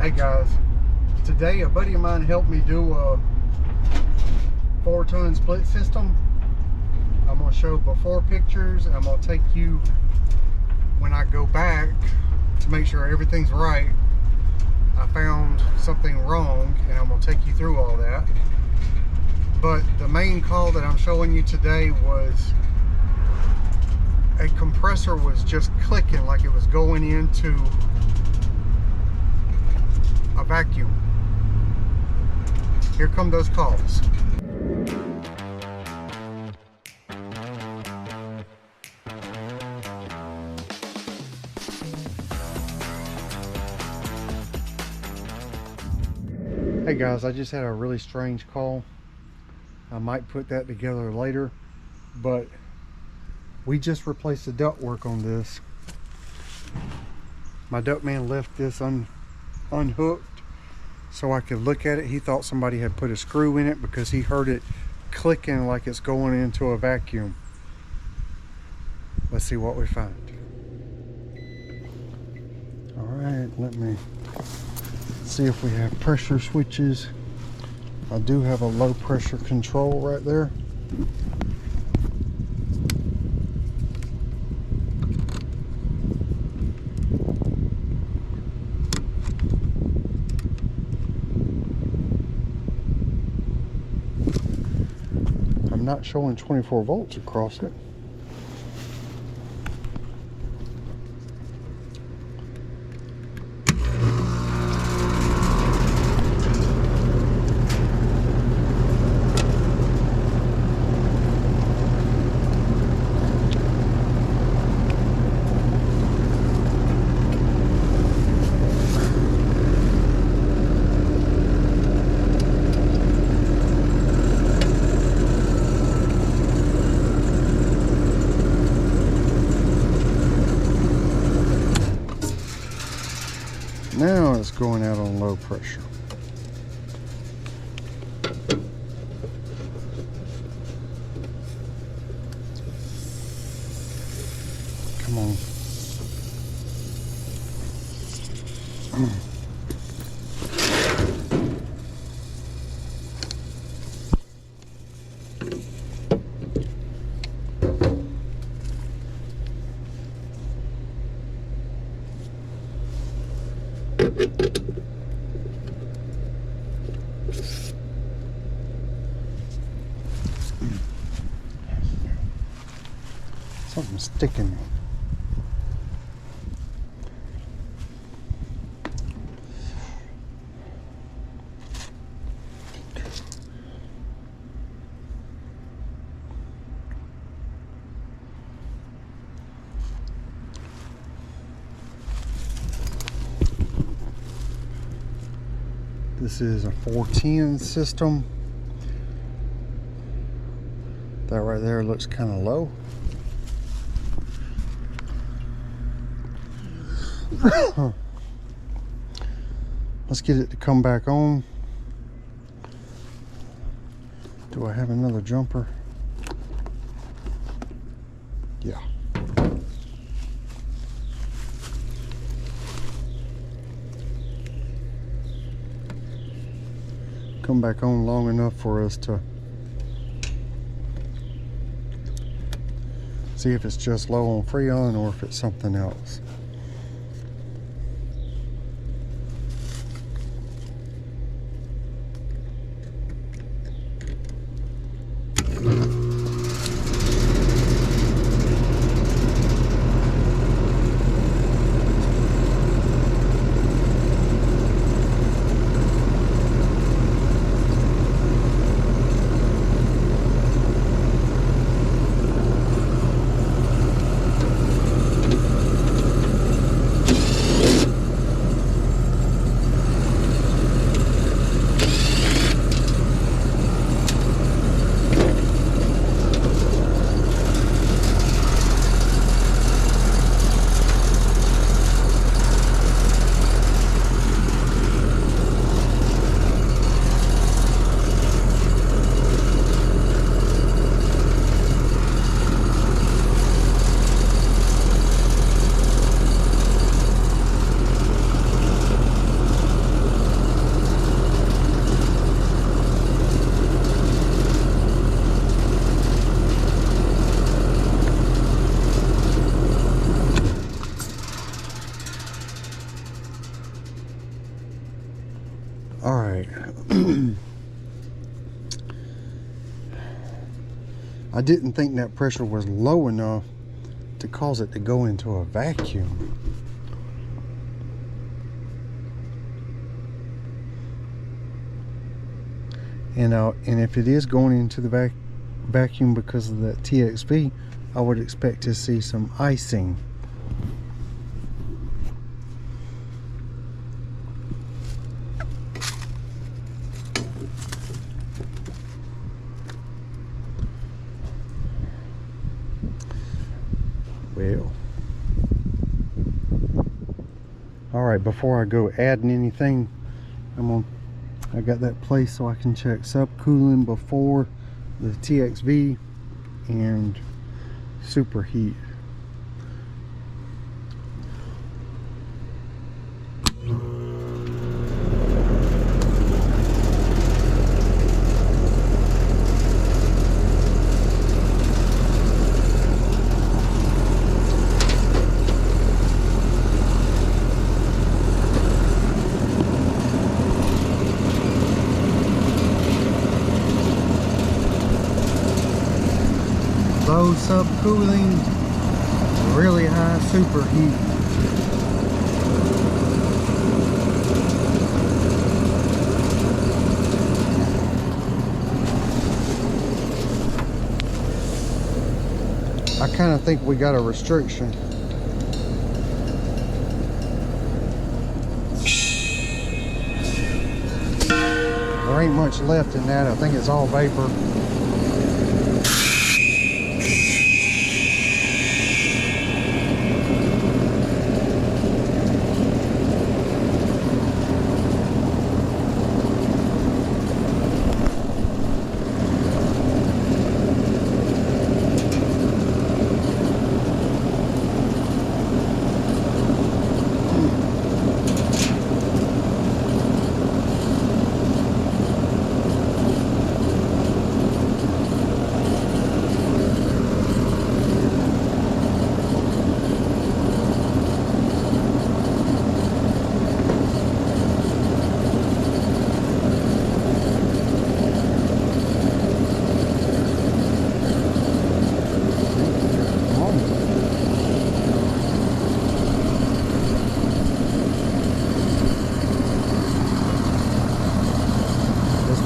Hey guys, today a buddy of mine helped me do a 4-ton split system. I'm going to show before pictures, and I'm going to take you when I go back to make sure everything's right. I found something wrong, and I'm going to take you through all that. But the main call that I'm showing you today was a compressor was just clicking like it was going into a vacuum. Here come those calls. Hey guys, I just had a really strange call. I might put that together later, but we just replaced the ductwork on this. My duct man left this unhooked so I could look at it. He thought somebody had put a screw in it because he heard it clicking like it's going into a vacuum. Let's see what we find. All right, let me see if we have pressure switches. I do have a low pressure control right there. I'm not showing 24 volts across it. Now it's going out on low pressure. Come on. Something's sticking. This is a 410 system. That right there looks kind of low. Let's get it to come back on. Do I have another jumper? Yeah. Come back on long enough for us to see if it's just low on Freon or if it's something else. All right. I didn't think that pressure was low enough to cause it to go into a vacuum. And if it is going into the vacuum because of the TXV, I would expect to see some icing. Well, all right, before I go adding anything, I got that place so I can check subcooling before the TXV and superheat. Low subcooling, really high superheat. I kind of think we got a restriction. There ain't much left in that. I think it's all vapor.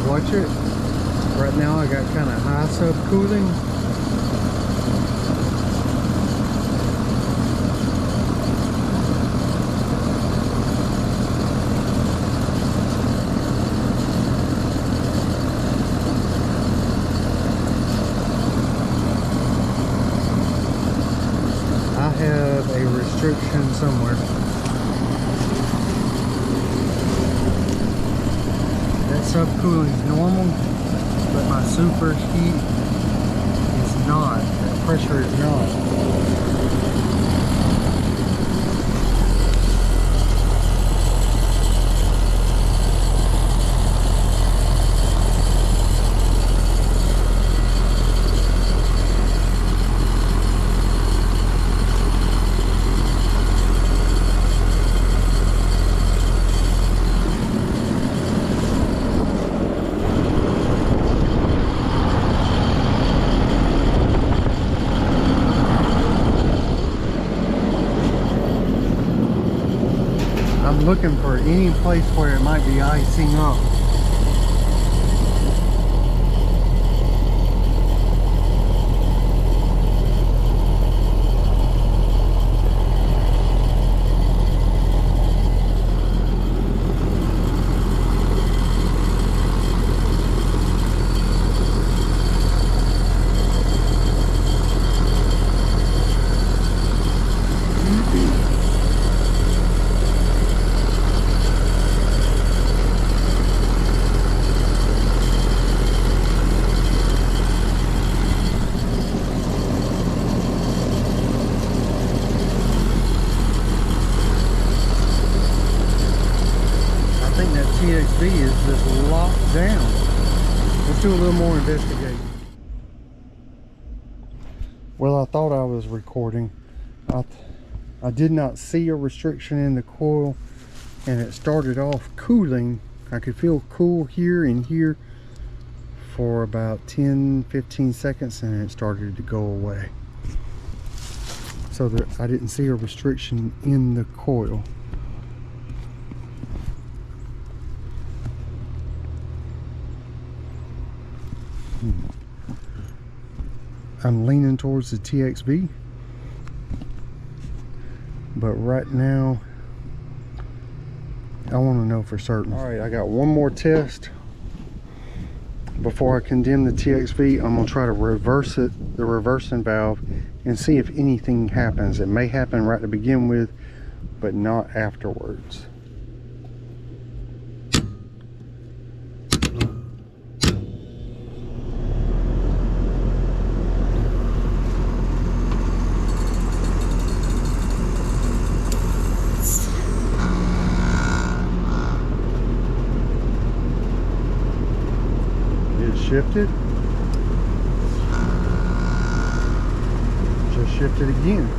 Watch it. Right now I got kind of high subcooling. I have a restriction somewhere. Subcooling is normal, but my super heat is not. That pressure is not. I'm looking for any place where it might be icing up. TXV is just locked down. Let's do a little more investigating. Well, I thought I was recording. I did not see a restriction in the coil, and it started off cooling I could feel cool here and here for about 10-15 seconds, and it started to go away. So that I didn't see a restriction in the coil. I'm leaning towards the TXV, but right now I want to know for certain. All right, I got one more test before I condemn the TXV. I'm gonna try to reverse it, the reversing valve, and see if anything happens. It may happen right to begin with, but not afterwards. Shifted. Just shifted again.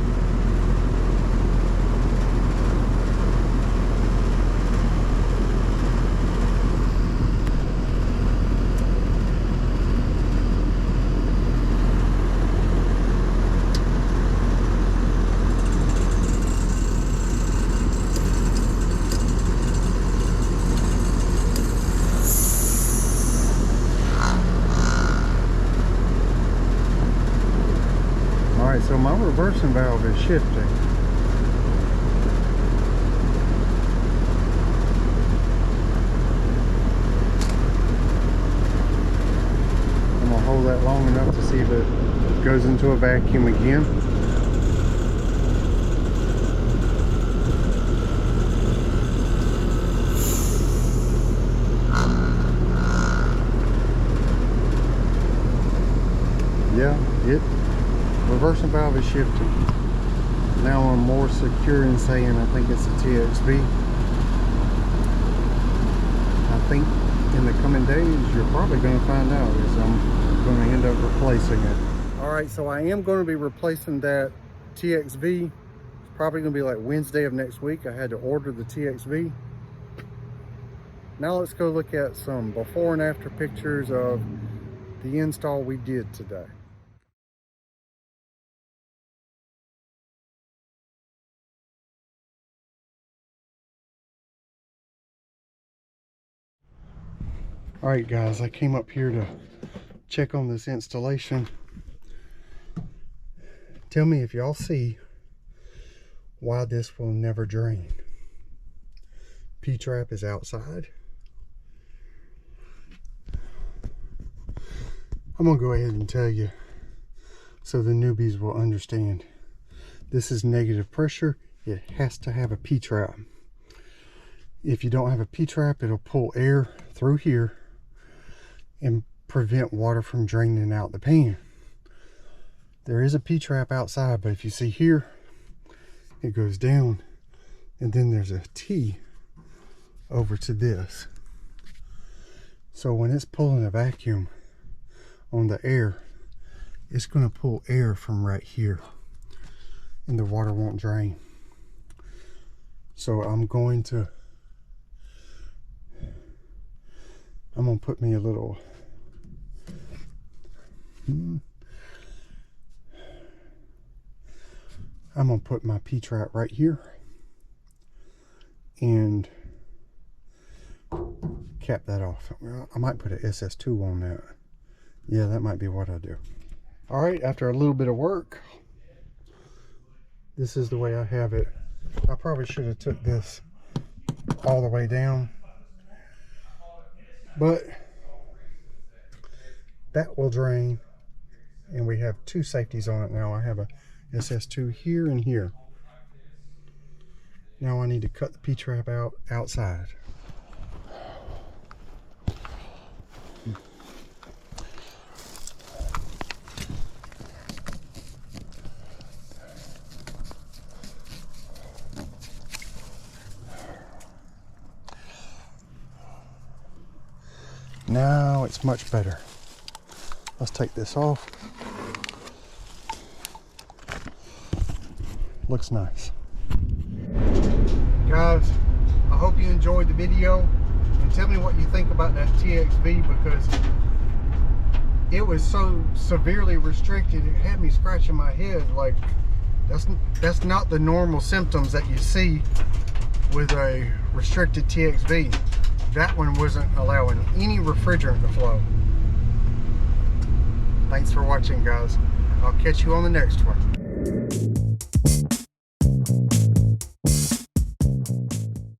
So my reversing valve is shifting. I'm gonna hold that long enough to see if it goes into a vacuum again. Yeah, reversing valve is shifting. Now I'm more secure in saying I think it's a TXV. I think in the coming days you're probably going to find out, as I'm going to end up replacing it. All right, so I am going to be replacing that TXV. It's probably going to be like Wednesday of next week. I had to order the TXV. Now let's go look at some before and after pictures of the install we did today. All right, guys, I came up here to check on this installation. Tell me if y'all see why this will never drain. P-trap is outside. I'm gonna go ahead and tell you so the newbies will understand. This is negative pressure. It has to have a P-trap. If you don't have a P-trap, it'll pull air through here and prevent water from draining out the pan. There is a P-trap outside, but if you see here, it goes down, and then there's a T over to this. So when it's pulling a vacuum on the air, it's going to pull air from right here, and the water won't drain. So I'm going to put me a little I'm gonna put my P-trap right here and cap that off. I might put an SS2 on that. Yeah, that might be what I do. All right, after a little bit of work, this is the way I have it. I probably should have took this all the way down, but that will drain, and we have two safeties on it now. I have a SS2 here and here. Now I need to cut the P-trap out outside. Now it's much better. Let's take this off. Looks nice. Guys, I hope you enjoyed the video. and tell me what you think about that TXV, because it was so severely restricted, it had me scratching my head. Like, that's not the normal symptoms that you see with a restricted TXV. That one wasn't allowing any refrigerant to flow. Thanks for watching, guys. I'll catch you on the next one.